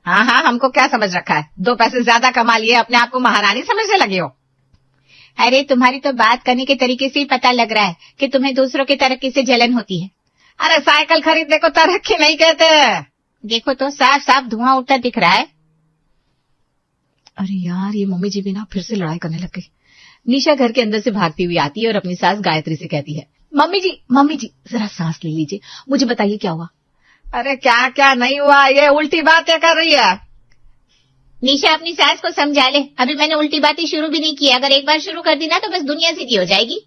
हाँ हाँ, हमको क्या समझ रखा है? 2 पैसे ज्यादा कमा लिए, अपने आप को महारानी समझने लगे हो। अरे तुम्हारी तो बात करने के तरीके से ही पता लग रहा है कि तुम्हें दूसरों की तरक्की से जलन होती है। अरे साइकिल खरीदने को तरक्की नहीं कहते। देखो तो साफ साफ धुआं उठता दिख रहा है। अरे यार, ये मम्मी जी भी ना फिर से लड़ाई करने लग गई। निशा घर के अंदर से भागती हुई आती है और अपनी सास गायत्री से कहती है, मम्मी जी जरा सांस ले लीजिए, मुझे बताइए क्या हुआ। अरे क्या क्या नहीं हुआ, ये उल्टी बातें कर रही है। निशा अपनी सास को समझा ले, अभी मैंने उल्टी बातें शुरू भी नहीं की, अगर एक बार शुरू कर दी ना तो बस दुनिया सीधी हो जाएगी।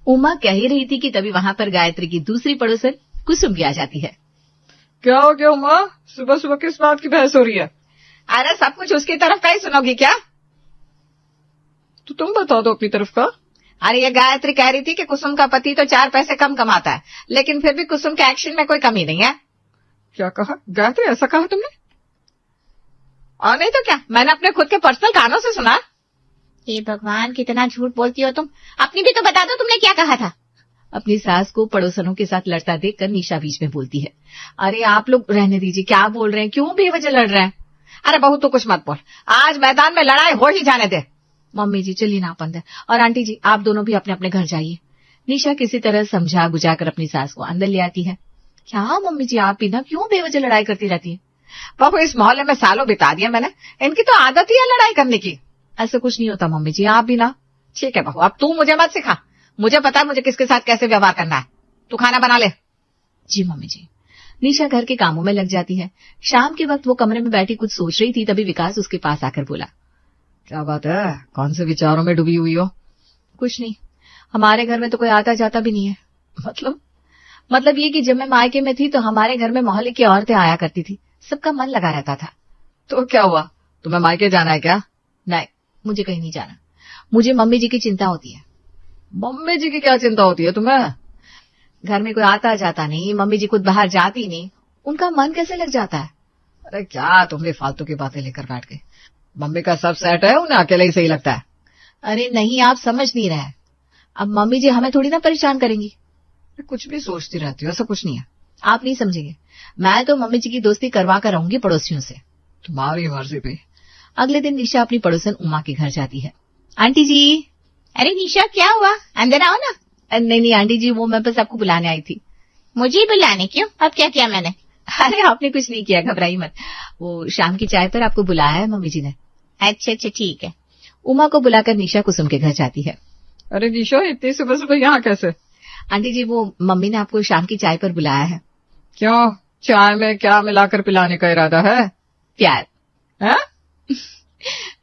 उमा कह ही रही थी कि तभी वहां पर गायत्री की दूसरी पड़ोसन कुसुम भी आ जाती है। क्या हो गया उमा, सुबह सुबह किस बात की बहस हो रही है? अरे सब कुछ उसकी तरफ का ही सुनोगी क्या? तो तुम बता दो अपनी तरफ का। अरे ये गायत्री कह रही थी कि कुसुम का पति तो 4 पैसे कम कमाता है, लेकिन फिर भी कुसुम के एक्शन में कोई कमी नहीं है। क्या कहा गायत्री, ऐसा कहा तुमने? और नहीं तो क्या, मैंने अपने खुद के पर्सनल कानों से सुना। हे भगवान, कितना झूठ बोलती हो तुम। अपनी भी तो बता दो, तुमने क्या कहा था? अपनी सास को पड़ोसनों के साथ लड़ता देखकर निशा बीच में बोलती है, अरे आप लोग रहने दीजिए, क्या बोल रहे हैं, क्यों बेवजह लड़ रहे हैं? अरे बहू तो कुछ मत बोल, आज मैदान में लड़ाई हो ही जाने दे। मम्मी जी चलिए ना अपन, और आंटी जी आप दोनों भी अपने अपने घर जाइए। निशा किसी तरह समझा बुझाकर अपनी सास को अंदर ले आती है। क्या मम्मी जी, आप भी ना क्यों बेवजह लड़ाई करती रहती है? बहू इस मोहल्ले में सालों बिता दिया मैंने, इनकी तो आदत ही है लड़ाई करने की। ऐसा कुछ नहीं होता मम्मी जी, आप भी ना। ठीक है बहू, अब तू मुझे मत सिखा, मुझे पता है मुझे किसके साथ कैसे व्यवहार करना है। तू खाना बना ले। जी मम्मी जी। निशा घर के कामों में लग जाती है। शाम के वक्त वो कमरे में बैठी कुछ सोच रही थी, तभी विकास उसके पास आकर बोला, क्या बात है, कौन से विचारों में डूबी हुई हो? कुछ नहीं, हमारे घर में तो कोई आता जाता भी नहीं है। मतलब ये कि जब मैं मायके में थी तो हमारे घर में मोहल्ले की औरतें आया करती थी, सबका मन लगा रहता था। तो क्या हुआ, तुम्हें मायके जाना है क्या? नहीं, मुझे कहीं नहीं जाना, मुझे मम्मी जी की चिंता होती है। मम्मी जी की क्या चिंता होती है तुम्हें? घर में कोई आता जाता नहीं, मम्मी जी खुद बाहर जाती नहीं, उनका मन कैसे लग जाता है? अरे क्या तुम भी फालतू की बातें लेकर बैठ गए। मम्मी का सब सेट है, उन्हें अकेले ही सही लगता है। अरे नहीं, आप समझ नहीं रहे। अब मम्मी जी हमें थोड़ी ना परेशान करेंगी। कुछ भी सोचती रहती हो, ऐसा कुछ नहीं है। आप नहीं समझेंगे, मैं तो मम्मी जी की दोस्ती करवा कर रहूंगी पड़ोसियों से। तुम्हारी मर्जी पे। अगले दिन निशा अपनी पड़ोसन उमा के घर जाती है। आंटी जी। अरे निशा क्या हुआ, अंदर आओ ना। नहीं आंटी जी, वो मैं बस आपको बुलाने आई थी। मुझे बुलाने क्यों, अब क्या किया मैंने? अरे आपने कुछ नहीं किया, घबराई मत। वो शाम की चाय पर आपको बुलाया है मम्मी जी ने। अच्छा ठीक है। उमा को बुलाकर निशा कुसुम के घर जाती है। अरे निशा, इतनी सुबह सुबह यहाँ कैसे? आंटी जी, वो मम्मी ने आपको शाम की चाय पर बुलाया है। क्यों, चाय में क्या मिलाकर पिलाने का इरादा है? प्यार है?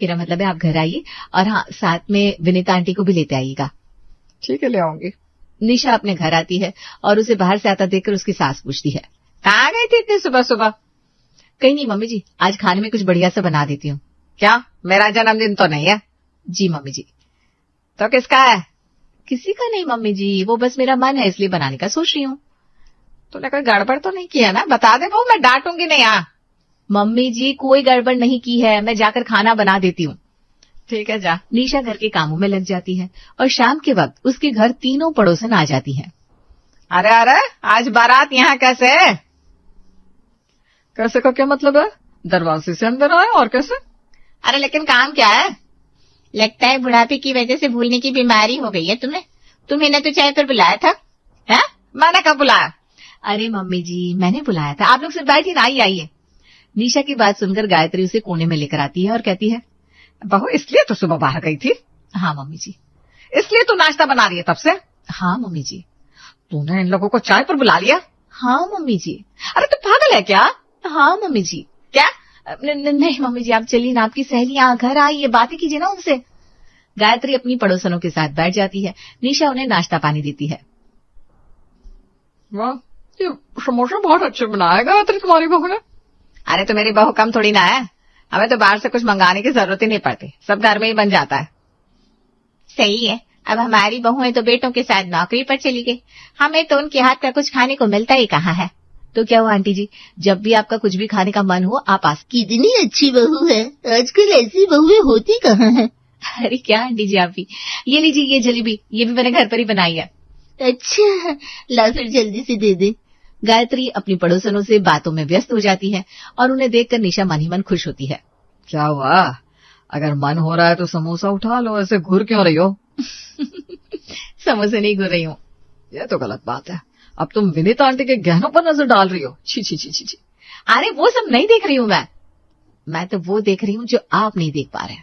मेरा मतलब है आप घर आइए, और हाँ, साथ में विनीता आंटी को भी लेते आइएगा। ठीक है, ले आऊंगी। निशा अपने घर आती है और उसे बाहर से आता देखकर उसकी सास पूछती है, कहाँ गई थी इतनी सुबह सुबह? कहीं नहीं मम्मी जी, आज खाने में कुछ बढ़िया सा बना देती हूँ। क्या, मेरा जन्मदिन तो नहीं है? जी मम्मी जी। तो किसका है? किसी का नहीं मम्मी जी, वो बस मेरा मन है इसलिए बनाने का सोच रही हूँ। तूने कोई गड़बड़ तो नहीं किया ना? बता दे बहू, मैं डांटूंगी नहीं। हाँ मम्मी जी, कोई गड़बड़ नहीं की है, मैं जाकर खाना बना देती हूँ। ठीक है, जा। निशा घर के कामों में लग जाती है और शाम के वक्त उसके घर तीनों पड़ोसन आ जाती हैं। अरे आज बारात यहाँ कैसे? कैसे का क्या मतलब है? दरवाजे से अंदर आए और कैसे? अरे लेकिन काम क्या है? लगता है बुढ़ापे की वजह से भूलने की बीमारी हो गई है तुम्हें। तुम्हें न तो चाय पर बुलाया था। है? मैंने कब बुलाया? अरे मम्मी जी, मैंने बुलाया था, आप लोग सिर्फ बैठिए ना, आइए। निशा की बात सुनकर गायत्री उसे कोने में लेकर आती है और कहती है, बहू इसलिए तो सुबह बाहर गई थी? हाँ मम्मी जी। इसलिए तू नाश्ता बना रही है तब से? हाँ मम्मी जी। तूने इन लोगों को चाय पर बुला लिया? हाँ मम्मी जी। अरे तू पागल है क्या? हाँ मम्मी जी। क्या? नहीं मम्मी जी, आप चलिए ना, आपकी सहेलियां घर आई है, बातें कीजिए ना उनसे। गायत्री अपनी पड़ोसनों के साथ बैठ जाती है। निशा उन्हें नाश्ता पानी देती है। वाह, ये समोसा बहुत अच्छे बनाया गायत्री तुम्हारी बहू ने। अरे तो मेरी बहू कम थोड़ी ना है, हमें तो बाहर से कुछ मंगाने की जरूरत ही नहीं पड़ती, सब घर में ही बन जाता है। सही है, अब हमारी बहुएं तो बेटों के साथ नौकरी पर चली गई, हमें तो उनके हाथ का कुछ खाने को मिलता ही कहाँ है। तो क्या हुआ आंटी जी, जब भी आपका कुछ भी खाने का मन हो आप कितनी अच्छी बहू है, आजकल ऐसी बहुएं होती कहाँ है। अरे क्या आंटी जी, आप भी ये लीजिए, ये जलेबी, ये भी मैंने घर पर ही बनाई है। अच्छा, ला फिर जल्दी से दे दे। गायत्री अपनी पड़ोसनों से बातों में व्यस्त हो जाती है और उन्हें देखकर निशा मन ही मन खुश होती है। क्या हुआ? अगर मन हो रहा है तो समोसा उठा लो, ऐसे घूर क्यों रही हो? समोसे नहीं घूर रही हूँ। ये तो गलत बात है। अब तुम विनीता आंटी के गहनों पर नजर डाल रही हो। छी छी छी छी छी। अरे वो सब नहीं देख रही हूँ मैं तो वो देख रही हूँ जो आप नहीं देख पा रहे।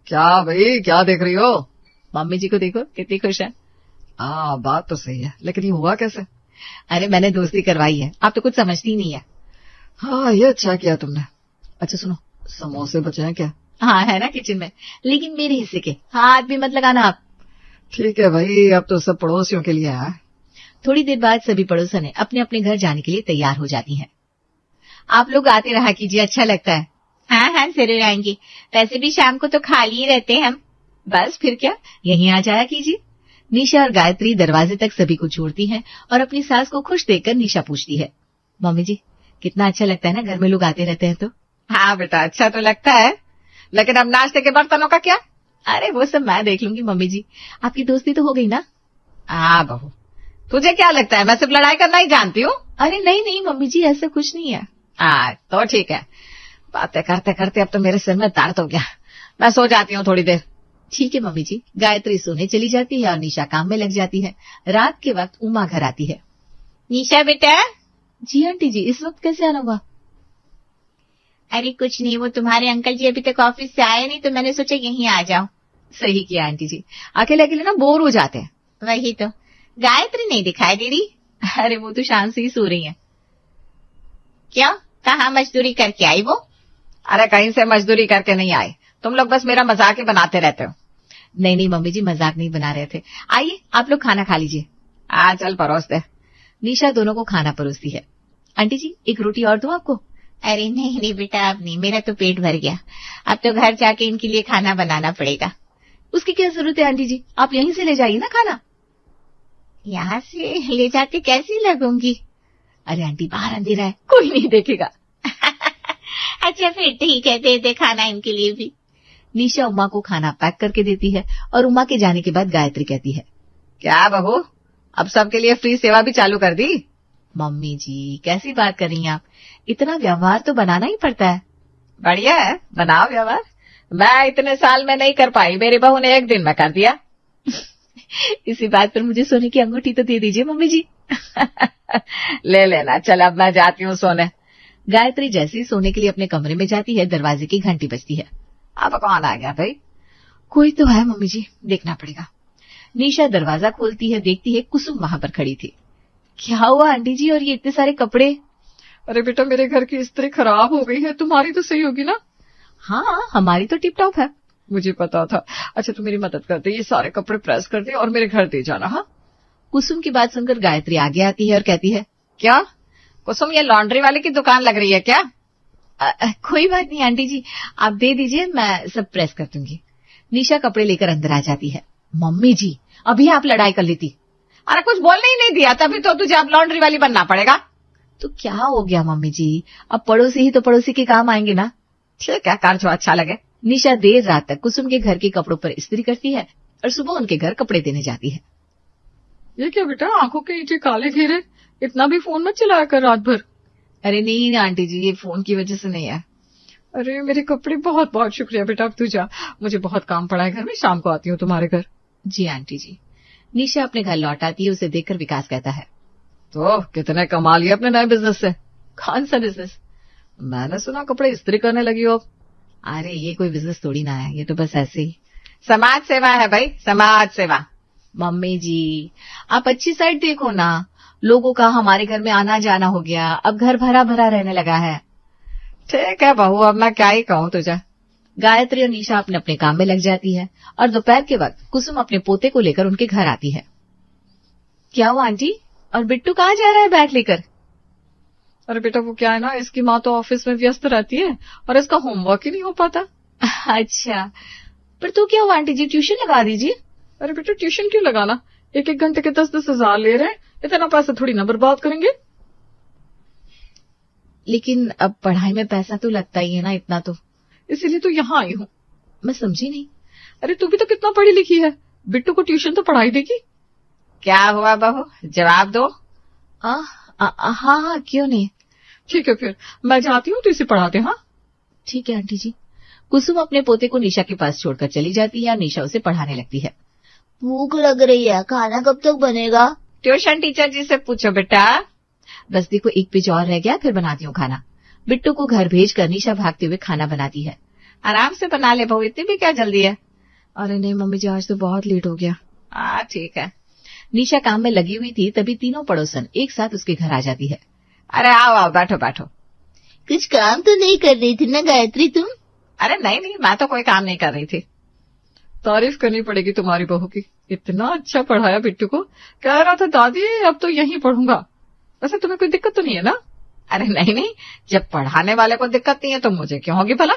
क्या भाई, क्या देख रही हो? मम्मी जी को देखो कितनी खुश है। हाँ, बात तो सही है, लेकिन ये हुआ कैसे? अरे मैंने दोस्ती करवाई है, आप तो कुछ समझती नहीं है। हाँ, ये अच्छा किया तुमने। अच्छा सुनो, समोसे बचे हैं क्या? हाँ है ना किचन में, लेकिन मेरे हिस्से के हाथ भी मत लगाना आप। ठीक है भाई, अब तो सब पड़ोसियों के लिए है। थोड़ी देर बाद सभी पड़ोसनें अपने अपने घर जाने के लिए तैयार हो जाती हैं। आप लोग आते रहा कीजिए, अच्छा लगता है। हाँ हाँ जरूर आएंगे, वैसे भी शाम को तो खाली ही रहते हैं हम। बस फिर क्या, यहीं आ जाया कीजिए। निशा और गायत्री दरवाजे तक सभी को छोड़ती हैं और अपनी सास को खुश देखकर निशा पूछती है, मम्मी जी कितना अच्छा लगता है ना घर में लोग आते रहते हैं तो। हाँ बेटा, अच्छा तो लगता है, लेकिन अब नाश्ते के बर्तनों का क्या? अरे वो सब मैं देख लूंगी मम्मी जी, आपकी दोस्ती तो हो गई ना। हाँ बहू, तुझे क्या लगता है मैं सिर्फ लड़ाई करना ही जानती हूँ? अरे नहीं नहीं मम्मी जी, ऐसा कुछ नहीं है। हाँ तो ठीक है, बातें करते करते अब तो मेरे सिर में दर्द हो गया, मैं सो जाती हूँ थोड़ी देर। ठीक है मम्मी जी। गायत्री सोने चली जाती है और निशा काम में लग जाती है। रात के वक्त उमा घर आती है। निशा बेटा। जी आंटी जी, इस वक्त कैसे आना हुआ? अरे कुछ नहीं, वो तुम्हारे अंकल जी अभी तक ऑफिस से आए नहीं तो मैंने सोचा यहीं आ जाऊं। सही किया आंटी जी, अकेले अकेले ना बोर हो जाते हैं। वही तो, गायत्री नहीं दिखाई दे रही। अरे वो तो शाम से ही सो रही है। क्यों, कहाँ मजदूरी करके आई वो? अरे कहीं से मजदूरी करके नहीं आए, तुम लोग बस मेरा मजाक ही बनाते रहते हो। नहीं नहीं मम्मी जी, मजाक नहीं बना रहे थे। आइए आप लोग खाना खा लीजिए। चल परोस दे। निशा दोनों को खाना परोसती है। आंटी जी एक रोटी और दूं आपको? अरे नहीं नहीं बेटा, अब नहीं, मेरा तो पेट भर गया, अब तो घर जाके इनके लिए खाना बनाना पड़ेगा। उसकी क्या जरूरत है आंटी जी, आप यहीं से ले जाइए ना खाना। यहाँ से ले जाके कैसी लगूंगी? अरे आंटी बाहर अंधेरा है, कोई नहीं देखेगा। अच्छा फिर ठीक है, दे दे खाना इनके लिए भी। निशा उमा को खाना पैक करके देती है और उमा के जाने के बाद गायत्री कहती है, क्या बहू, अब सबके लिए फ्री सेवा भी चालू कर दी? मम्मी जी कैसी बात कर रही हैं आप, इतना व्यवहार तो बनाना ही पड़ता है। बढ़िया है, बनाओ व्यवहार। मैं इतने साल में नहीं कर पाई, मेरी बहू ने एक दिन में कर दिया। इसी बात पर मुझे सोने की अंगूठी तो दे दीजिए मम्मी जी। ले लेना, चल अब मैं जाती हूँ सोने। गायत्री जैसे ही सोने के लिए अपने कमरे में जाती है, दरवाजे की घंटी बजती है। अब कौन आ गया भाई? कोई तो है मम्मी जी, देखना पड़ेगा। निशा दरवाजा खोलती है, देखती है कुसुम वहां पर खड़ी थी। क्या हुआ आंटी जी, और ये इतने सारे कपड़े? अरे बेटा, मेरे घर की इस्त्री खराब हो गई है, तुम्हारी तो सही होगी ना? हाँ हमारी तो टिप टॉप है। मुझे पता था। अच्छा तू मेरी मदद कर दे, ये सारे कपड़े प्रेस कर दे और मेरे घर दे जाना। हाँ, कुसुम की बात सुनकर गायत्री आगे आती है और कहती है, क्या कुसुम, ये लॉन्ड्री वाले की दुकान लग रही है क्या? कोई बात नहीं आंटी जी, आप दे दीजिए, मैं सब प्रेस कर दूंगी। निशा कपड़े लेकर अंदर आ जाती है। मम्मी जी अभी आप लड़ाई कर लेती। अरे कुछ बोलने ही नहीं दिया, तभी तो तुझे अब लॉन्ड्री वाली बनना पड़ेगा। तो क्या हो गया मम्मी जी, अब पड़ोसी ही तो पड़ोसी के काम आएंगे ना। ठीक है, कर जो अच्छा लगे। निशा देर रात तक कुसुम के घर के कपड़ों पर इस्त्री करती है और सुबह उनके घर कपड़े देने जाती है। ये क्या बेटा, आंखों के नीचे काले घेरे, इतना भी फोन मत चलाया कर रात भर। अरे नहीं आंटी जी, ये फोन की वजह से नहीं है। अरे मेरे कपड़े, बहुत बहुत शुक्रिया बेटा, अब तू जा, मुझे बहुत काम पड़ा है घर में, शाम को आती हूँ तुम्हारे घर। जी आंटी जी। निशा अपने घर लौट आती है, उसे देखकर विकास कहता है, तो कितने कमा लिया अपने नए बिजनेस से? कौन सा बिजनेस? मैंने सुना कपड़े इस्त्री करने लगी हो। अरे ये कोई बिजनेस थोड़ी ना है, ये तो बस ऐसे ही समाज सेवा है भाई, समाज सेवा। मम्मी जी आप अच्छी साइड देखो ना, लोगों का हमारे घर में आना जाना हो गया, अब घर भरा भरा रहने लगा है। ठीक है बहू, अब मैं क्या ही कहूँ तुझे। गायत्री और निशा अपने अपने काम में लग जाती है और दोपहर के वक्त कुसुम अपने पोते को लेकर उनके घर आती है। क्या हुआ आंटी, और बिट्टू कहाँ जा रहा है बैग लेकर? अरे बेटा वो क्या है ना, इसकी माँ तो ऑफिस में व्यस्त रहती है और इसका होमवर्क ही नहीं हो पाता। अच्छा, पर तो क्या हुआ आंटी जी, ट्यूशन लगा दीजिए। अरे बेटा ट्यूशन क्यों लगाना, 1-1 घंटे के 10-10 हजार ले रहे हैं, इतना पैसा थोड़ी ना बर्बाद करेंगे। लेकिन अब पढ़ाई में पैसा तो लगता ही है ना इतना तो, इसीलिए तो यहाँ आई हूँ। मैं समझी नहीं। अरे तू भी तो कितना पढ़ी लिखी है, बिट्टू को ट्यूशन तो पढ़ाई देगी। क्या हुआ बहू, जवाब दो। हाँ, क्यों नहीं। ठीक है फिर मैं जाती हूँ तो इसे पढ़ाते। हाँ ठीक है आंटी जी। कुसुम अपने पोते को निशा के पास छोड़कर चली जाती है और निशा उसे पढ़ाने लगती है। भूख लग रही है, खाना कब तक बनेगा? ट्यूशन टीचर जी से पूछो बेटा। बस देखो, एक पेज और रह गया, फिर बनाती हूँ खाना। बिट्टू को घर भेजकर निशा भागते हुए खाना बनाती है। आराम से बना ले बहू, इतनी भी क्या जल्दी है। अरे नहीं मम्मी जी, आज तो बहुत लेट हो गया। हाँ ठीक है। निशा काम में लगी हुई थी, तभी तीनों पड़ोसन एक साथ उसके घर आ जाती है। अरे आओ आओ, बैठो बैठो। कुछ काम तो नहीं कर रही थी ना गायत्री तुम? अरे नहीं नहीं, मैं तो कोई काम नहीं कर रही थी। तारीफ करनी पड़ेगी तुम्हारी बहू की, इतना अच्छा पढ़ाया बिट्टू को। कह रहा था दादी अब तो यहीं पढ़ूंगा। वैसे तुम्हें कोई दिक्कत तो नहीं है ना? अरे नहीं नहीं, जब पढ़ाने वाले को दिक्कत नहीं है तो मुझे क्यों होगी भला।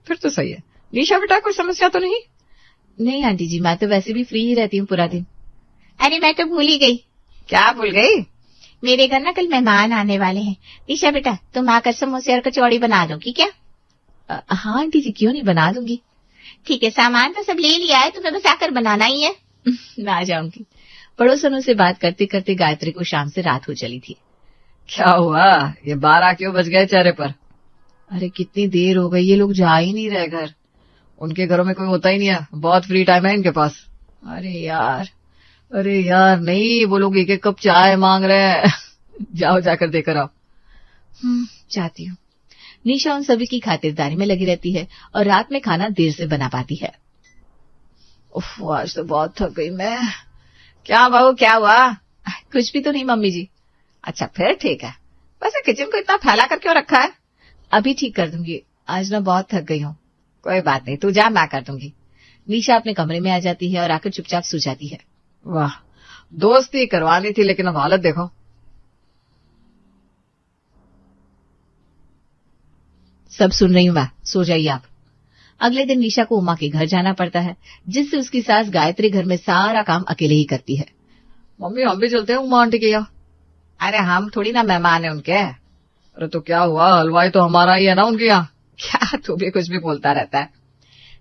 फिर तो सही है। निशा बेटा कोई समस्या तो नहीं? नहीं आंटी जी, मैं तो वैसे भी फ्री ही रहती हूँ पूरा दिन। अरे मैं तो भूल ही गई। क्या भूल गई? मेरे घर ना कल मेहमान आने वाले हैं। निशा बेटा तुम आकर समोसे और कचौड़ी बना दोगी क्या? हाँ आंटी जी, क्यों नहीं, बना दूंगी। ठीक है, सामान तो सब ले लिया है, तुम्हें बस आकर बनाना ही है। ना जाऊंगी। पड़ोसनों से बात करते करते गायत्री को शाम से रात हो चली थी। क्या हुआ, ये 12 क्यों बज गए चेहरे पर? अरे कितनी देर हो गई, ये लोग जा ही नहीं रहे घर। उनके घरों में कोई होता ही नहीं है, बहुत फ्री टाइम है इनके पास। अरे यार नहीं, वो लोग एक एक कप चाय मांग रहे हैं। जाओ जाकर देकर आओ। जाती हूँ। निशा उन सभी की खातिरदारी में लगी रहती है और रात में खाना देर से बना पाती है। उफ, आज तो बहुत थक गई मैं। क्या बहू क्या हुआ? कुछ भी तो नहीं मम्मी जी। अच्छा फिर ठीक है। वैसे किचन को इतना फैला कर क्यों रखा है? अभी ठीक कर दूंगी, आज ना बहुत थक गई हूँ। कोई बात नहीं, तू जा, मैं कर दूंगी। निशा अपने कमरे में आ जाती है और आकर चुपचाप सो जाती है। वाह, दोस्ती करवानी थी लेकिन अब हालत देखो। सब सुन रही हूँ मैं, सो जाइए आप। अगले दिन निशा को उमा के घर जाना पड़ता है, जिससे उसकी सास गायत्री घर में सारा काम अकेले ही करती है। मम्मी हम भी चलते हैं उमा आंटी के यहाँ। अरे हम थोड़ी ना मेहमान है उनके। अरे तो क्या हुआ, हलवाई तो हमारा ही है ना उनके यहाँ। क्या तू भी कुछ भी बोलता रहता है।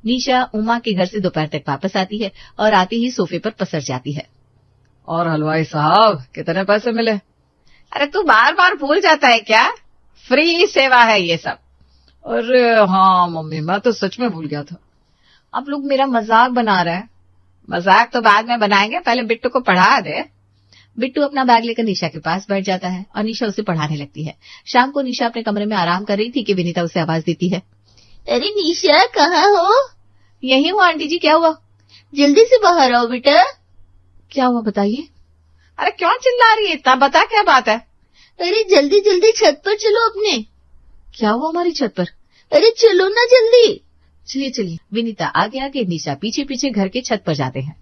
निशा उमा के घर से दोपहर तक वापस आती है और आते ही सोफे पर पसर जाती है। और हलवाई साहब कितने पैसे मिले? अरे तू बार बार भूल जाता है क्या? फ्री सेवा है ये सब। अरे हाँ मम्मी, मैं तो सच में भूल गया था। आप लोग मेरा मजाक बना रहे हैं। मजाक तो बाद में बनाएंगे, पहले बिट्टू को पढ़ा दे। बिट्टू अपना बैग लेकर निशा के पास बैठ जाता है और निशा उसे पढ़ाने लगती है। शाम को निशा अपने कमरे में आराम कर रही थी कि विनीता उसे आवाज देती है। अरे निशा कहाँ हो? यही हूँ आंटी जी, क्या हुआ? जल्दी से बाहर आओ बेटा। क्या हुआ बताइए। अरे क्यों चिल्ला रही है इतना, बता क्या बात है। अरे जल्दी जल्दी छत पर चलो अपने। क्या हुआ हमारी छत पर? अरे चलो ना जल्दी। चलिए चलिए। विनीता आगे आगे, निशा पीछे पीछे घर के छत पर जाते हैं।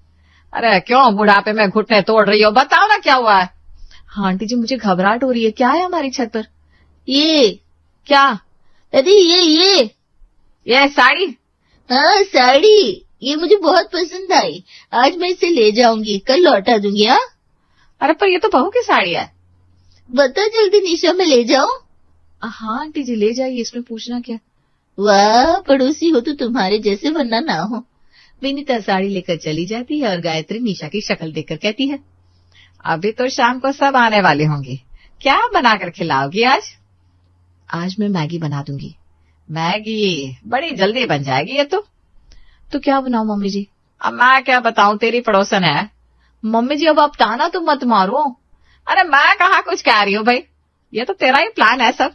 अरे क्यों बुढ़ापे में घुटने तोड़ रही हो, बताओ ना क्या हुआ है। हाँ आंटी जी, मुझे घबराहट हो रही है। क्या है हमारी छत पर? ये क्या? अरे ये साड़ी। हाँ साड़ी, ये मुझे बहुत पसंद आई। आज मैं इसे ले जाऊंगी, कल लौटा दूंगी। हाँ अरे पर ये तो बहू की साड़ी है। बता जल्दी निशा, मैं ले जाऊं? हाँ आंटी जी ले जाइए, इसमें पूछना क्या। वाह, पड़ोसी हो तो तुम्हारे जैसे वरना ना हो। विनीता साड़ी लेकर चली जाती है और गायत्री निशा की शक्ल देखकर कहती है, अभी तो शाम को सब आने वाली होंगी, क्या बनाकर खिलाओगी आज? आज मैं मैगी बना दूंगी। मैगी बड़ी जल्दी बन जाएगी ये तो क्या बनाऊं मम्मी जी? अब मैं क्या बताऊं, तेरी पड़ोसन है। मम्मी जी अब आप ताना तो मत मारो। अरे मैं कहाँ कुछ कह रही हूँ भाई, ये तो तेरा ही प्लान है सब।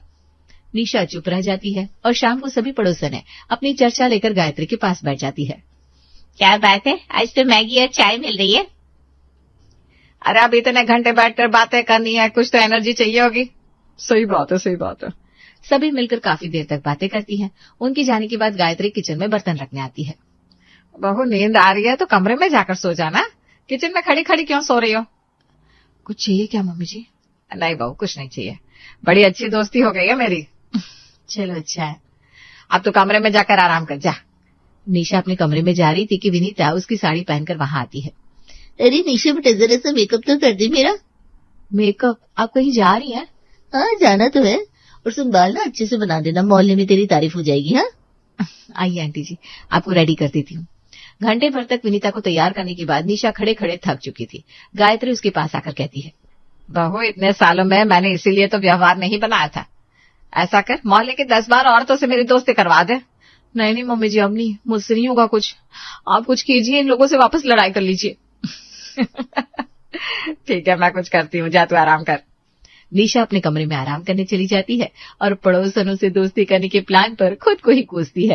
निशा चुप रह जाती है और शाम को सभी पड़ोसन है अपनी चर्चा लेकर गायत्री के पास बैठ जाती है। क्या बात है, आज तो मैगी और चाय मिल रही है। अरे अब इतने घंटे बैठकर बातें करनी है, कुछ तो एनर्जी चाहिए होगी। सही बात है, सही बात है। सभी मिलकर काफी देर तक बातें करती हैं। उनके जाने के बाद गायत्री किचन में बर्तन रखने आती है। बहू नींद आ रही है तो कमरे में जाकर सो जाना, किचन में खड़ी खड़ी क्यों सो रही हो? कुछ चाहिए क्या मम्मी जी? नहीं बहू, कुछ नहीं चाहिए, बड़ी अच्छी दोस्ती हो गई है मेरी। चलो अच्छा है। अब तो कमरे में जाकर आराम कर जा। निशा अपने कमरे में जा रही थी कि विनीता उसकी साड़ी पहनकर वहां आती है। अरे निशा बेटा, जरा सा मेकअप तो कर दी मेरा। मेकअप? आप कहीं जा रही हैं? हाँ जाना तो है, और सुन बाल ना अच्छे से बना देना, मोहल्ले में तेरी तारीफ हो जाएगी। हाँ आइए आंटी जी, आपको रेडी कर देती हूँ। घंटे भर तक विनीता को तैयार करने के बाद निशा खड़े खड़े थक चुकी थी। गायत्री उसके पास आकर कहती है, बहू, इतने सालों में मैंने इसीलिए तो व्यवहार नहीं बनाया था। ऐसा कर, मोहल्ले के 10-12 औरतों से मेरी दोस्ती करवा दे। नहीं नहीं मम्मी जी, अब नहीं, मुझसे नहीं होगा कुछ। आप कुछ कीजिए, इन लोगों से वापस लड़ाई कर लीजिए। ठीक है, मैं कुछ करती हूँ, जा तू आराम कर। निशा अपने कमरे में आराम करने चली जाती है और पड़ोसनों से दोस्ती करने के प्लान पर खुद को ही कोसती है।